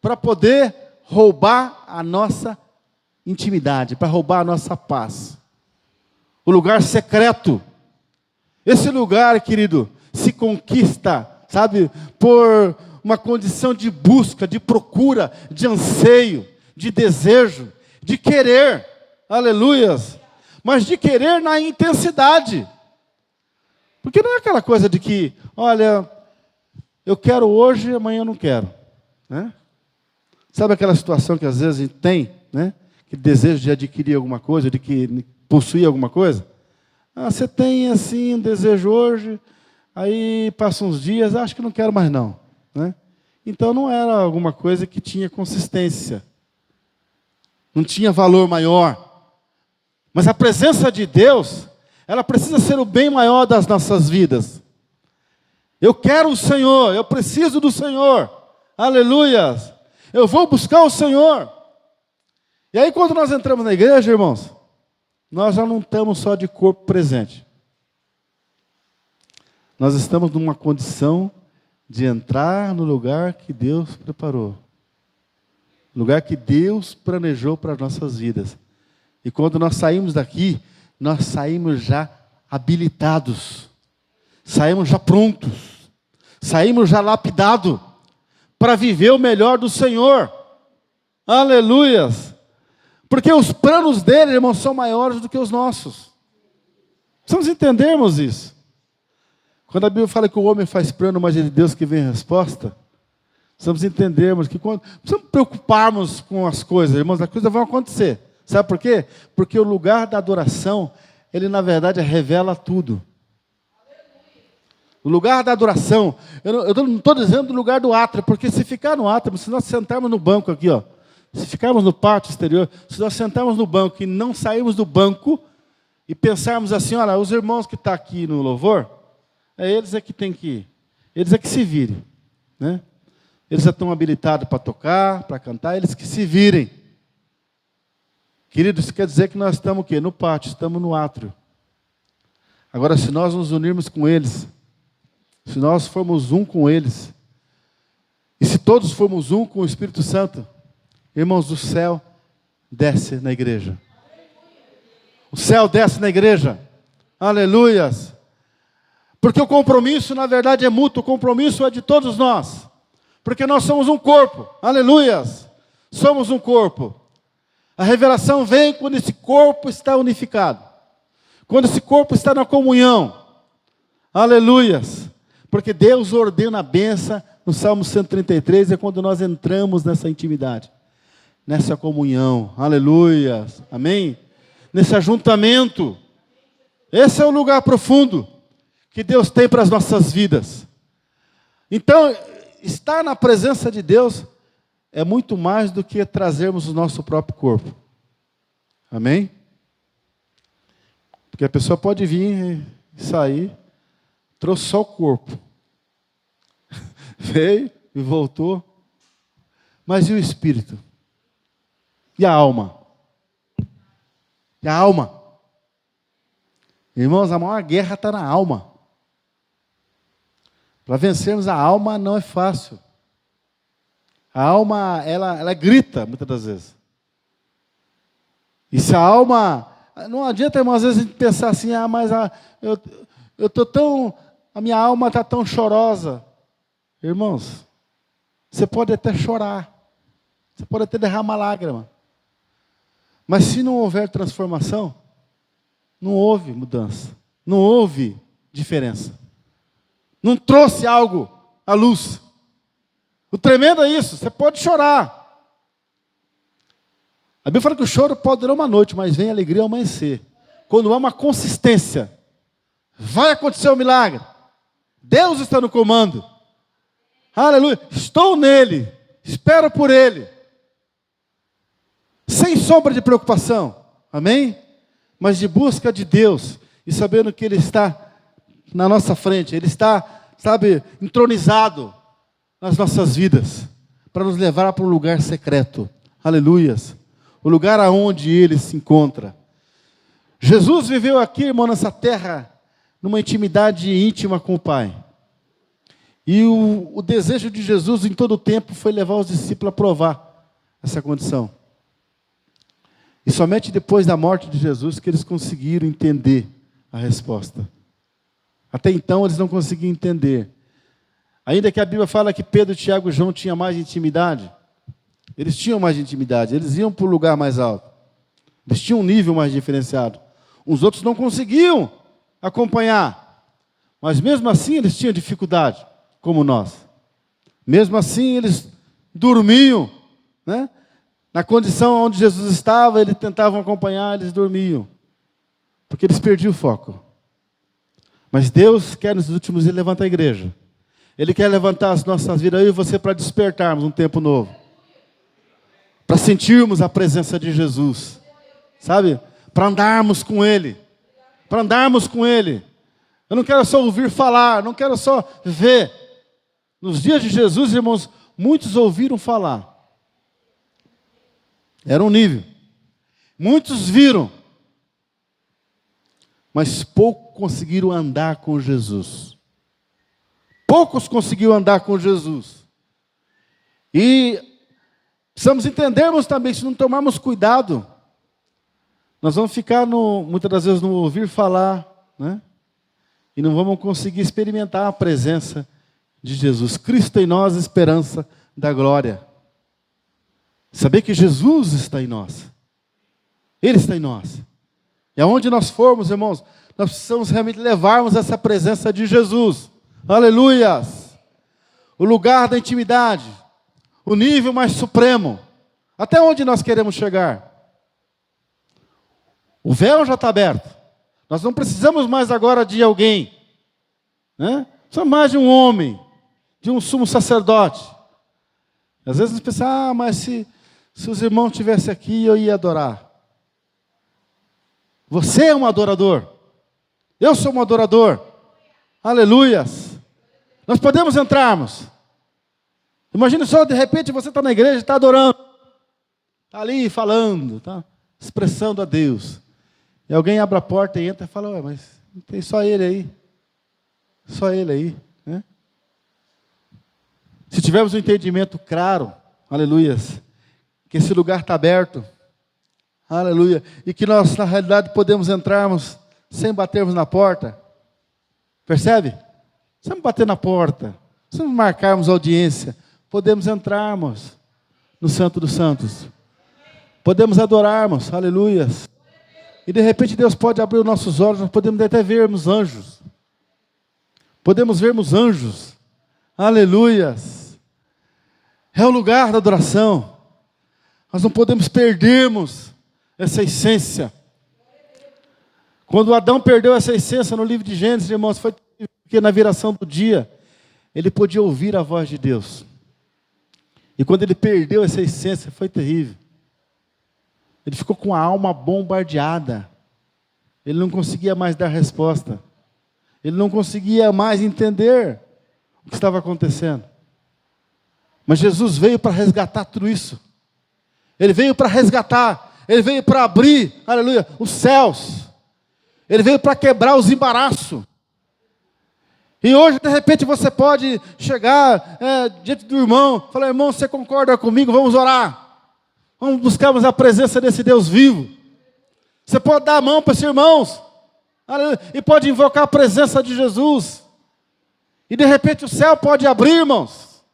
para poder roubar a nossa intimidade, para roubar a nossa paz. O lugar secreto. Esse lugar, querido, se conquista, por uma condição de busca, de procura, de anseio, de desejo, de querer. Aleluias. Mas de querer na intensidade. Porque não é aquela coisa de que, olha, eu quero hoje, amanhã eu não quero. Né? Sabe aquela situação que às vezes a gente tem, né? Que desejo de adquirir alguma coisa, de que possuir alguma coisa? Você tem assim um desejo hoje, aí passa uns dias, acho que não quero mais não. Né? Então não era alguma coisa que tinha consistência. Não tinha valor maior. Mas a presença de Deus, ela precisa ser o bem maior das nossas vidas. Eu quero o Senhor, eu preciso do Senhor. Aleluia. Eu vou buscar o Senhor. E aí quando nós entramos na igreja, irmãos, nós já não estamos só de corpo presente. Nós estamos numa condição de entrar no lugar que Deus preparou. Lugar que Deus planejou para as nossas vidas. E quando nós saímos daqui, nós saímos já habilitados. Saímos já prontos. Saímos já lapidados para viver o melhor do Senhor. Aleluias! Porque os planos dele, irmãos, são maiores do que os nossos. Precisamos entendermos isso. Quando a Bíblia fala que o homem faz plano, mas é de Deus que vem a resposta, precisamos entendermos que quando precisamos preocuparmos com as coisas, irmãos, as coisas vão acontecer. Sabe por quê? Porque o lugar da adoração, ele na verdade revela tudo. O lugar da adoração, eu não estou dizendo do lugar do átrio, porque se ficar no átrio, se nós sentarmos no banco aqui, ó, se ficarmos no pátio exterior, se nós sentarmos no banco e não sairmos do banco e pensarmos assim, olha, os irmãos que estão aqui no louvor, eles é que tem que ir, eles é que se virem, né? Eles já estão habilitados para tocar, para cantar, eles que se virem. Queridos, isso quer dizer que nós estamos o quê? No pátio, estamos no átrio. Agora, se nós nos unirmos com eles, se nós formos um com eles, e se todos formos um com o Espírito Santo, irmãos, do céu desce na igreja. O céu desce na igreja. Aleluias. Porque o compromisso, na verdade, é mútuo. O compromisso é de todos nós. Porque nós somos um corpo. Aleluias. Somos um corpo. A revelação vem quando esse corpo está unificado. Quando esse corpo está na comunhão. Aleluias. Porque Deus ordena a bênção no Salmo 133, é quando nós entramos nessa intimidade. Nessa comunhão. Aleluias. Amém? Nesse ajuntamento. Esse é o lugar profundo que Deus tem para as nossas vidas. Então, estar na presença de Deus é muito mais do que trazermos o nosso próprio corpo. Amém? Porque a pessoa pode vir e sair, trouxe só o corpo. Veio e voltou. Mas e o espírito? E a alma? E a alma? Irmãos, a maior guerra está na alma. Para vencermos a alma não é fácil. A alma, ela grita muitas das vezes. E se a alma... Não adianta, irmão, às vezes a gente pensar assim, mas eu estou tão... A minha alma está tão chorosa. Irmãos, você pode até chorar. Você pode até derramar lágrima. Mas se não houver transformação, não houve mudança. Não houve diferença. Não trouxe algo à luz. O tremendo é isso, você pode chorar. A Bíblia fala que o choro pode durar uma noite, mas vem a alegria ao amanhecer. Quando há uma consistência, vai acontecer um milagre. Deus está no comando. Aleluia. Estou nele, espero por ele. Sem sombra de preocupação. Amém? Mas de busca de Deus e sabendo que ele está na nossa frente, ele está, sabe, entronizado nas nossas vidas, para nos levar para um lugar secreto. Aleluias. O lugar aonde ele se encontra. Jesus viveu aqui, irmão, nessa terra, numa intimidade íntima com o Pai. E o desejo de Jesus em todo o tempo foi levar os discípulos a provar essa condição. E somente depois da morte de Jesus que eles conseguiram entender a resposta. Até então eles não conseguiam entender. Ainda que a Bíblia fala que Pedro, Tiago e João tinham mais intimidade. Eles tinham mais intimidade, eles iam para o lugar mais alto. Eles tinham um nível mais diferenciado. Os outros não conseguiam acompanhar. Mas mesmo assim eles tinham dificuldade, como nós. Mesmo assim eles dormiam, né? Na condição onde Jesus estava, eles tentavam acompanhar, eles dormiam. Porque eles perdiam o foco. Mas Deus quer nos últimos dias levantar a igreja. Ele quer levantar as nossas vidas, eu e você, para despertarmos um tempo novo. Para sentirmos a presença de Jesus. Sabe? Para andarmos com Ele. Para andarmos com Ele. Eu não quero só ouvir falar, não quero só ver. Nos dias de Jesus, irmãos, muitos ouviram falar. Era um nível. Muitos viram, mas poucos conseguiram andar com Jesus. Poucos conseguiram andar com Jesus. E precisamos entendermos também, se não tomarmos cuidado, nós vamos ficar, muitas das vezes, no ouvir falar, né? E não vamos conseguir experimentar a presença de Jesus. Cristo em nós, esperança da glória. Saber que Jesus está em nós. Ele está em nós. E aonde nós formos, irmãos, nós precisamos realmente levarmos essa presença de Jesus. Aleluias! O lugar da intimidade. O nível mais supremo. Até onde nós queremos chegar? O véu já está aberto. Nós não precisamos mais agora de alguém. Né? Precisamos mais de um homem. De um sumo sacerdote. Às vezes nós pensamos, mas se os irmãos estivessem aqui, eu ia adorar. Você é um adorador. Eu sou um adorador. Aleluias. Nós podemos entrarmos. Imagina só, de repente, você está na igreja e está adorando. Está ali falando, está expressando a Deus. E alguém abre a porta e entra e fala, ué, mas tem só ele aí. Só ele aí. Né? Se tivermos um entendimento claro, aleluias, que esse lugar está aberto, aleluia, e que nós, na realidade, podemos entrarmos sem batermos na porta. Percebe? Sem bater na porta, sem marcarmos audiência, podemos entrarmos no Santo dos Santos. Podemos adorarmos, aleluias. E de repente Deus pode abrir os nossos olhos, nós podemos até vermos anjos. Podemos vermos anjos. Aleluias. É o lugar da adoração. Nós não podemos perdermos essa essência. Quando Adão perdeu essa essência no livro de Gênesis, irmãos, foi porque na viração do dia, ele podia ouvir a voz de Deus. E quando ele perdeu essa essência, foi terrível. Ele ficou com a alma bombardeada. Ele não conseguia mais dar resposta. Ele não conseguia mais entender o que estava acontecendo. Mas Jesus veio para resgatar tudo isso. Ele veio para resgatar. Ele veio para abrir, aleluia, os céus. Ele veio para quebrar os embaraços. E hoje, de repente, você pode chegar diante do irmão, falar, irmão, você concorda comigo? Vamos orar. Vamos buscarmos a presença desse Deus vivo. Você pode dar a mão para esses irmãos. Aleluia, e pode invocar a presença de Jesus. E de repente o céu pode abrir, irmãos.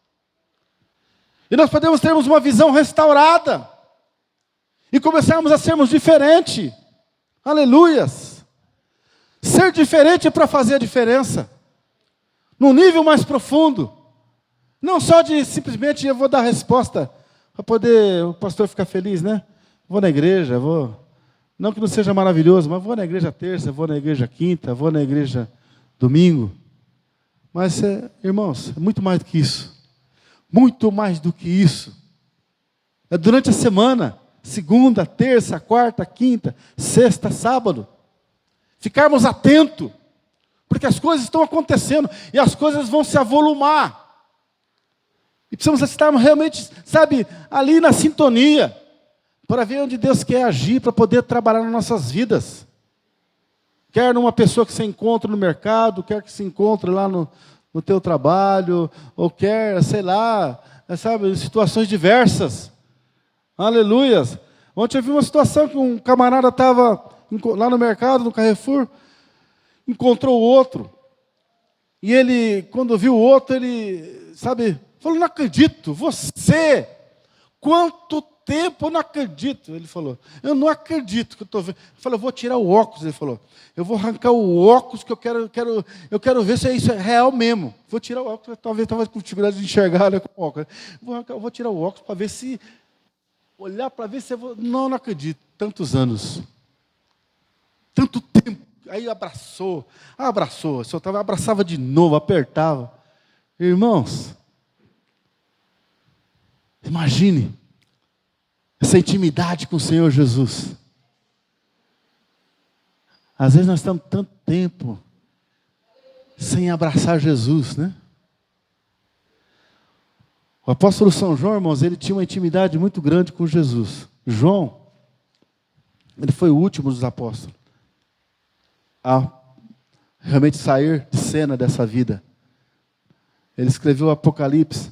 E nós podemos termos uma visão restaurada. E começarmos a sermos diferentes. Aleluias. Ser diferente para fazer a diferença. Num nível mais profundo. Não só de simplesmente eu vou dar resposta para poder o pastor ficar feliz, né? Vou na igreja, vou. Não que não seja maravilhoso, mas vou na igreja terça, vou na igreja quinta, vou na igreja domingo. Mas, irmãos, é muito mais do que isso. Muito mais do que isso. É durante a semana, segunda, terça, quarta, quinta, sexta, sábado. Ficarmos atentos, porque as coisas estão acontecendo e as coisas vão se avolumar. E precisamos estarmos realmente, sabe, ali na sintonia, para ver onde Deus quer agir, para poder trabalhar nas nossas vidas. Quer numa pessoa que se encontra no mercado, quer que se encontre lá no teu trabalho, ou quer, sei lá, sabe, em situações diversas. Aleluias. Ontem eu vi uma situação que um camarada estava lá no mercado, no Carrefour, encontrou o outro. E ele, quando viu o outro, ele, sabe, falou, não acredito, você, quanto tempo, eu não acredito. Ele falou, eu não acredito que eu estou vendo. Eu falei, eu vou tirar o óculos. Ele falou, eu vou arrancar o óculos que eu quero ver se isso é real mesmo. Vou tirar o óculos, talvez com dificuldade de enxergar, né, com o óculos. Eu vou tirar o óculos para ver se, olhar para ver se eu vou. Não acredito, tantos anos. Tanto tempo. Aí abraçou, só abraçava de novo, apertava. Irmãos, imagine essa intimidade com o Senhor Jesus. Às vezes nós estamos tanto tempo sem abraçar Jesus, né? O apóstolo São João, irmãos, ele tinha uma intimidade muito grande com Jesus. João, ele foi o último dos apóstolos a realmente sair de cena dessa vida. Ele escreveu o Apocalipse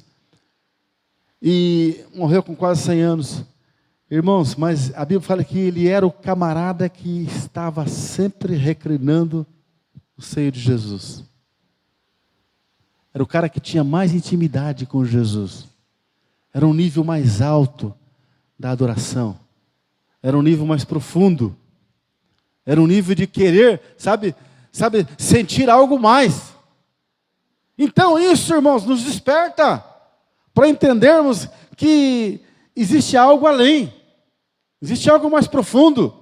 e morreu com quase 100 anos. Irmãos, mas a Bíblia fala que ele era o camarada que estava sempre reclinando o seio de Jesus. Era o cara que tinha mais intimidade com Jesus. Era um nível mais alto da adoração. Era um nível mais profundo. Era um nível de querer, sabe, sentir algo mais. Então isso, irmãos, nos desperta para entendermos que existe algo além. Existe algo mais profundo.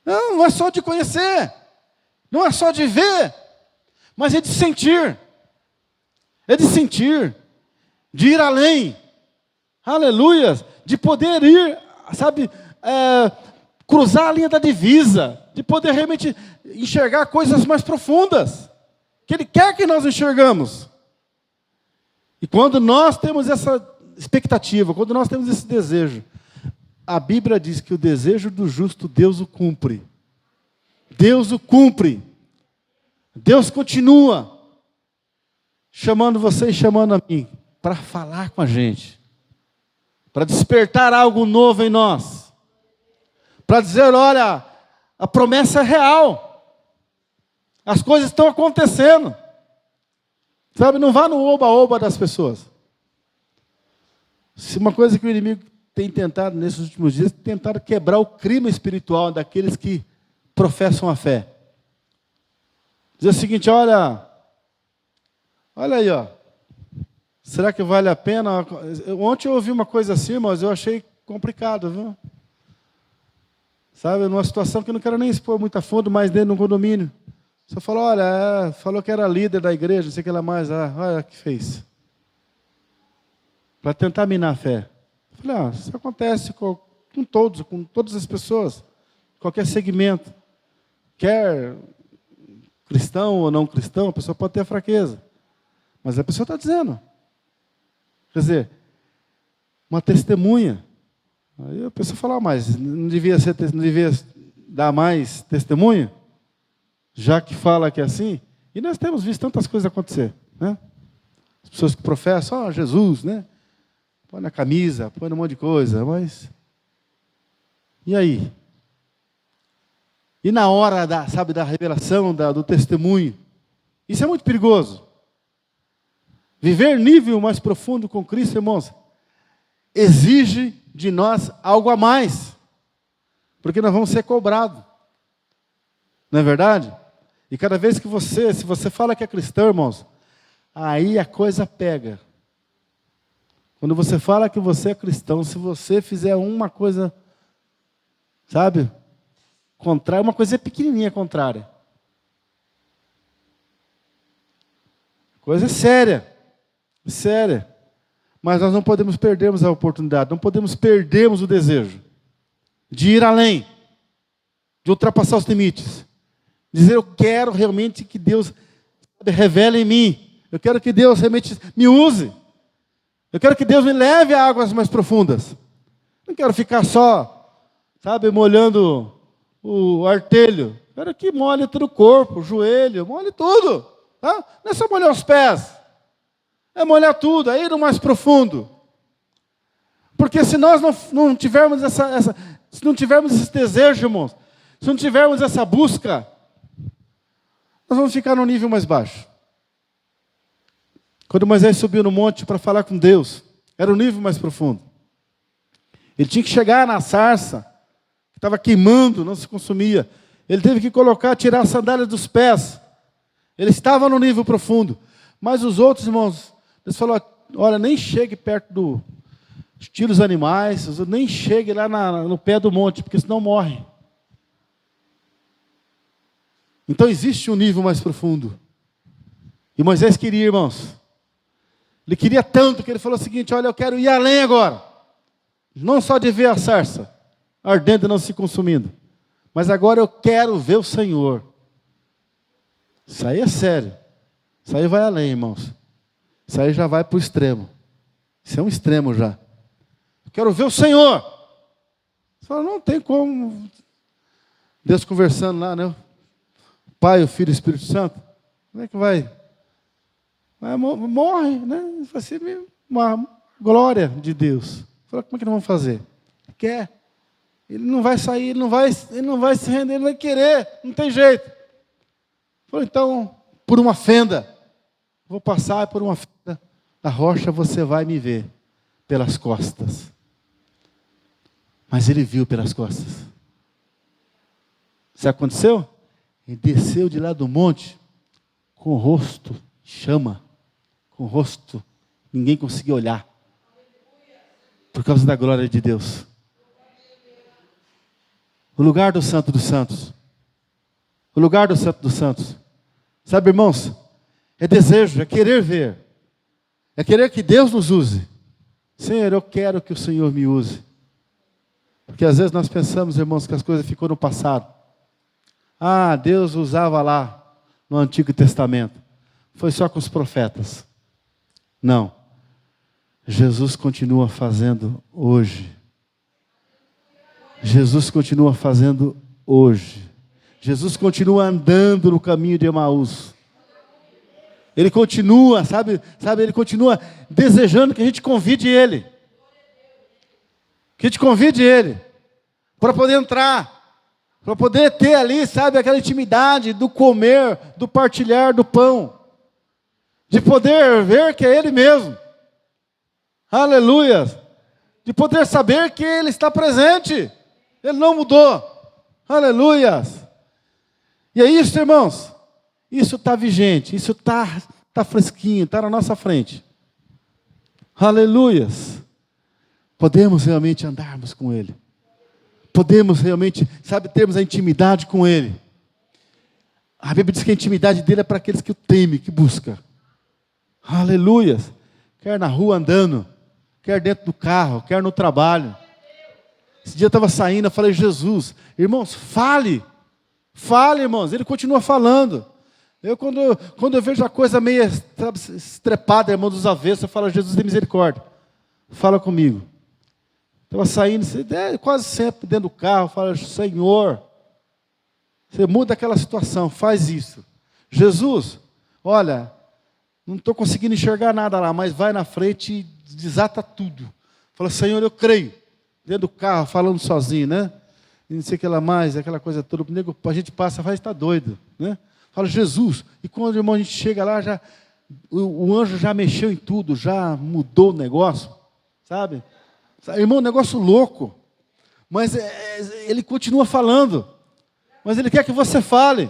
Não é só de conhecer. Não é só de ver. Mas é de sentir. É de sentir. De ir além. Aleluia. De poder ir, sabe, cruzar a linha da divisa. De poder realmente enxergar coisas mais profundas. Que Ele quer que nós enxergamos. E quando nós temos essa expectativa, quando nós temos esse desejo, a Bíblia diz que o desejo do justo, Deus o cumpre. Deus o cumpre. Deus continua chamando você e chamando a mim para falar com a gente, para despertar algo novo em nós, para dizer, olha, a promessa é real, as coisas estão acontecendo, sabe, não vá no oba-oba das pessoas. Se uma coisa que o inimigo tem tentado nesses últimos dias, tentado quebrar o clima espiritual daqueles que professam a fé. Dizer o seguinte, olha aí, ó. Será que vale a pena? Ontem eu ouvi uma coisa assim, mas eu achei complicado, viu? Sabe, numa situação que eu não quero nem expor muito a fundo, mas dentro de um condomínio. Só falou, olha, falou que era líder da igreja, não sei o que lá mais, olha o que fez. Para tentar minar a fé. Eu falei, isso acontece com todas as pessoas, qualquer segmento. Quer cristão ou não cristão, a pessoa pode ter fraqueza. Mas a pessoa está dizendo. Quer dizer, uma testemunha. Aí a pessoa fala, mas não devia dar mais testemunha? Já que fala que é assim. E nós temos visto tantas coisas acontecer. Né? As pessoas que professam, Jesus, né? Põe na camisa, põe num monte de coisa, mas... E aí? E na hora da revelação, do testemunho? Isso é muito perigoso. Viver nível mais profundo com Cristo, irmãos, exige de nós algo a mais. Porque nós vamos ser cobrados. Não é verdade? E cada vez que se você fala que é cristão, irmãos, aí a coisa pega. Quando você fala que você é cristão, se você fizer uma coisa, sabe, contrária, uma coisa pequenininha contrária. Coisa séria. Séria. Mas nós não podemos perdermos a oportunidade, não podemos perdermos o desejo de ir além, de ultrapassar os limites. Dizer, eu quero realmente que Deus revele em mim. Eu quero que Deus realmente me use. Eu quero que Deus me leve a águas mais profundas. Não quero ficar só, sabe, molhando o artelho. Eu quero que molhe todo o corpo, o joelho, molhe tudo. Tá? Não é só molhar os pés. É molhar tudo, é ir no mais profundo. Porque se nós não tivermos se não tivermos esse desejo, irmãos, se não tivermos essa busca, nós vamos ficar no nível mais baixo. Quando Moisés subiu no monte para falar com Deus, era o nível mais profundo. Ele tinha que chegar na sarça, que estava queimando, não se consumia. Ele teve que tirar a sandália dos pés. Ele estava no nível profundo. Mas os outros, irmãos, eles falaram, olha, nem chegue perto tira os animais, nem chegue lá no pé do monte, porque senão morre. Então existe um nível mais profundo. E Moisés queria, irmãos. Ele queria tanto que ele falou o seguinte, olha, eu quero ir além agora. Não só de ver a sarça ardendo e não se consumindo. Mas agora eu quero ver o Senhor. Isso aí é sério. Isso aí vai além, irmãos. Isso aí já vai para o extremo. Isso é um extremo já. Eu quero ver o Senhor. Você fala, não tem como. Deus conversando lá, né? O Pai, o Filho e o Espírito Santo. Como é que vai? Morre, né? Vai ser uma glória de Deus. Fala, como é que nós vamos fazer? Quer. Ele não vai sair, ele não vai se render, ele não vai querer, não tem jeito. Falou, então, por uma fenda, vou passar por uma fenda da rocha, você vai me ver pelas costas. Mas ele viu pelas costas. Sabe o que aconteceu? Ele desceu de lá do monte com o rosto chama, com o rosto, ninguém conseguia olhar, por causa da glória de Deus. O lugar do Santo dos Santos. O lugar do Santo dos Santos. Sabe, irmãos? É desejo, é querer ver. É querer que Deus nos use. Senhor, eu quero que o Senhor me use. Porque às vezes nós pensamos, irmãos, que as coisas ficam no passado. Ah, Deus usava lá no Antigo Testamento. Foi só com os profetas. Não. Jesus continua fazendo hoje. Jesus continua fazendo hoje. Jesus continua andando no caminho de Emaús. Ele continua, sabe, ele continua desejando que a gente convide Ele. Que a gente convide Ele. Para poder entrar. Para poder ter ali, sabe, aquela intimidade do comer, do partilhar do pão. De poder ver que é Ele mesmo. Aleluia. De poder saber que Ele está presente. Ele não mudou. Aleluia. E é isso, irmãos. Isso está vigente. Isso está fresquinho. Está na nossa frente. Aleluia. Podemos realmente andarmos com Ele. Podemos realmente, sabe, termos a intimidade com Ele. A Bíblia diz que a intimidade dEle é para aqueles que o temem, que buscam. Aleluia. Quer na rua andando, quer dentro do carro, quer no trabalho. Esse dia eu estava saindo, eu falei, Jesus, irmãos, fale, irmãos. Ele continua falando. Eu, quando eu vejo a coisa meio, sabe, estrepada, irmão, dos avessos, eu falo, Jesus, tem misericórdia. Fala comigo. Estava saindo, quase sempre dentro do carro, eu falo, Senhor, você muda aquela situação, faz isso. Jesus, olha, não estou conseguindo enxergar nada lá, mas vai na frente e desata tudo. Fala, Senhor, eu creio. Dentro do carro, falando sozinho, né? E não sei o que lá mais, aquela coisa toda. A gente passa, vai estar doido, né? Fala, Jesus. E quando, irmão, a gente chega lá, já, o anjo já mexeu em tudo, já mudou o negócio, sabe? Irmão, negócio louco. Mas ele continua falando. Mas ele quer que você fale.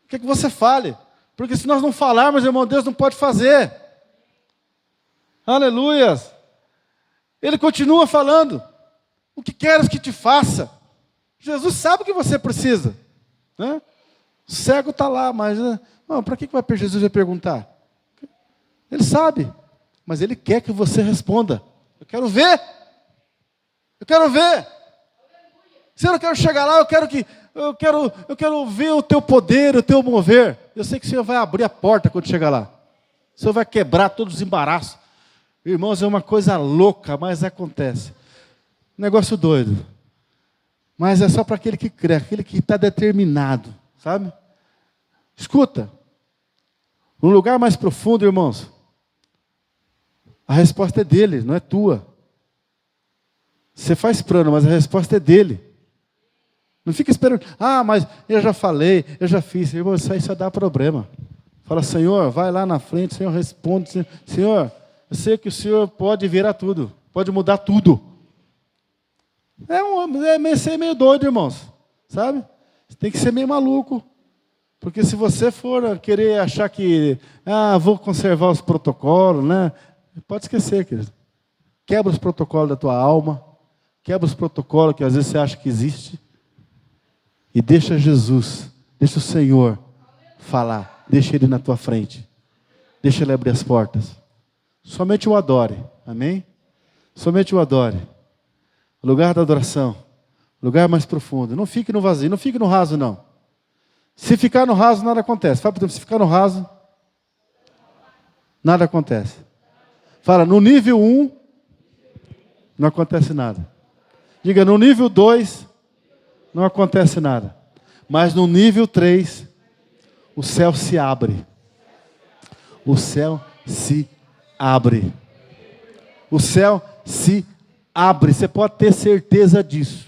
Quer que você fale. Porque se nós não falarmos, irmão, Deus não pode fazer. Aleluias. Ele continua falando. O que queres que te faça? Jesus sabe o que você precisa. Né? O cego está lá, mas para que Jesus vai perguntar? Ele sabe. Mas ele quer que você responda. Eu quero ver. Eu quero ver. Se eu não quero chegar lá, eu quero ver o teu poder, o teu mover. Eu sei que o Senhor vai abrir a porta quando chegar lá. O Senhor vai quebrar todos os embaraços. Irmãos, é uma coisa louca, mas acontece. Negócio doido. Mas é só para aquele que crê, aquele que está determinado, sabe? Escuta. No lugar mais profundo, irmãos, a resposta é dele, não é tua. Você faz plano, mas a resposta é dele. Não fica esperando, mas eu já falei, eu já fiz. Irmão, isso aí só dá problema. Fala, Senhor, vai lá na frente, Senhor, responde. Senhor, eu sei que o Senhor pode virar tudo, pode mudar tudo. Ser meio doido, irmãos, sabe? Você tem que ser meio maluco. Porque se você for querer achar que, vou conservar os protocolos, né? Pode esquecer, querido. Quebra os protocolos da tua alma, quebra os protocolos que às vezes você acha que existe, e deixa Jesus, deixa o Senhor falar, deixa Ele na tua frente, deixa Ele abrir as portas. Somente o adore, amém? Somente o adore. O lugar da adoração, o lugar mais profundo. Não fique no vazio, não fique no raso, não. Se ficar no raso, nada acontece. Fala, por exemplo, se ficar no raso, nada acontece. Fala, no nível 1, não acontece nada. Diga, no nível 2 não acontece nada. Mas no nível 3, o céu se abre. O céu se abre. O céu se abre. Você pode ter certeza disso.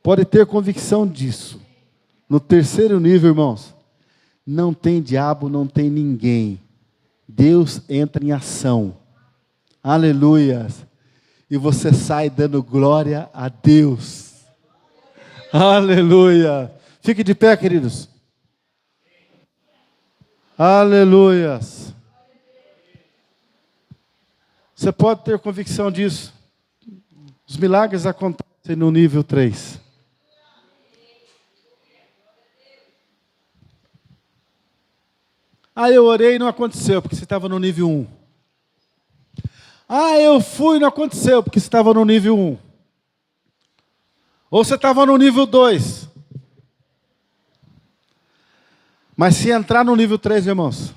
Pode ter convicção disso. No terceiro nível, irmãos, não tem diabo, não tem ninguém. Deus entra em ação. Aleluia. E você sai dando glória a Deus. Aleluia. Fique de pé, queridos. Aleluia. Você pode ter convicção disso. Os milagres acontecem no nível 3. Ah, eu orei e não aconteceu, porque você estava no nível 1. Ah, eu fui e não aconteceu, porque você estava no nível 1. Ou você estava no nível 2. Mas se entrar no nível 3, irmãos,